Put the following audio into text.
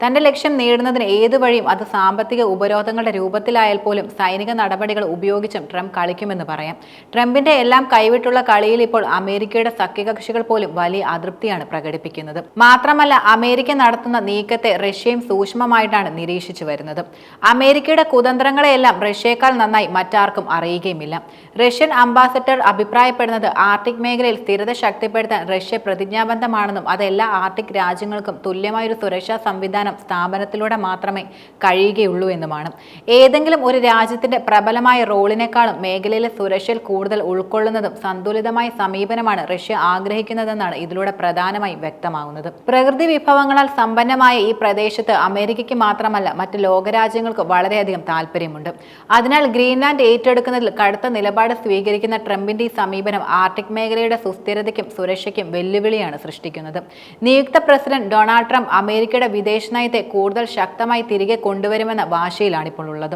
തന്റെ ലക്ഷ്യം നേടുന്നതിന് ഏത് വഴിയും അത് സാമ്പത്തിക ഉപരോധങ്ങളുടെ രൂപത്തിലായാൽ പോലും സൈനിക നടപടികൾ ഉപയോഗിച്ചും ട്രംപ് കളിക്കുമെന്ന് പറയാം. ട്രംപിന്റെ എല്ലാം കൈവിട്ടുള്ള കളിയിൽ ഇപ്പോൾ അമേരിക്കയുടെ സഖ്യകക്ഷികൾ പോലും വലിയ അതൃപ്തിയാണ് പ്രകടിപ്പിക്കുന്നത്. മാത്രമല്ല, അമേരിക്ക നടത്തുന്ന നീക്കത്തെ റഷ്യയും സൂക്ഷ്മമായിട്ടാണ് നിരീക്ഷിച്ചു വരുന്നത്. അമേരിക്കയുടെ കുതന്ത്രങ്ങളെയെല്ലാം റഷ്യയേക്കാൾ നന്നായി മറ്റാർക്കും അറിയുകയുമില്ല. റഷ്യൻ അംബാസഡർ അഭിപ്രായപ്പെടുന്നത് ആർട്ടിക് മേഖലയിൽ സ്ഥിരത ശക്തിപ്പെടുത്താൻ റഷ്യ പ്രതിജ്ഞാബദ്ധമാണെന്നും അത് എല്ലാ ആർട്ടിക് രാജ്യങ്ങൾക്കും തുല്യമായൊരു സുരക്ഷാ സംവിധാനം സ്ഥാപനത്തിലൂടെ മാത്രമേ കഴിയുകയുള്ളൂ എന്നുമാണ്. ഏതെങ്കിലും ഒരു രാജ്യത്തിന്റെ പ്രബലമായ റോളിനേക്കാളും മേഖലയിലെ സുരക്ഷയിൽ കൂടുതൽ ഉൾക്കൊള്ളുന്നതും സന്തുലിതമായ സമീപനമാണ് റഷ്യ ആഗ്രഹിക്കുന്നതെന്നാണ് ഇതിലൂടെ പ്രധാനമായും വ്യക്തമാകുന്നത്. പ്രകൃതി വിഭവങ്ങളാൽ സമ്പന്നമായ ഈ പ്രദേശത്ത് അമേരിക്കയ്ക്ക് മാത്രമല്ല മറ്റ് ലോകരാജ്യങ്ങൾക്ക് വളരെയധികം താല്പര്യമുണ്ട്. അതിനാൽ ഗ്രീൻലാൻഡ് ഏറ്റെടുക്കുന്നതിൽ കടുത്ത നിലപാട് സ്വീകരിക്കുന്ന ട്രംപിന്റെ ഈ സമീപനം ആർട്ടിക് മേഖലയുടെ സുസ്ഥിരതയ്ക്കും സുരക്ഷയ്ക്കും വെല്ലുവിളിയാണ് സൃഷ്ടിക്കുന്നത്. നിയുക്ത പ്രസിഡന്റ് ഡൊണാൾഡ് ട്രംപ് അമേരിക്കയുടെ വിദേശ നയത്തെ കൂടുതൽ ശക്തമായി തിരികെ കൊണ്ടുവരുമെന്ന വാശിയിലാണിപ്പോൾ ഉള്ളത്.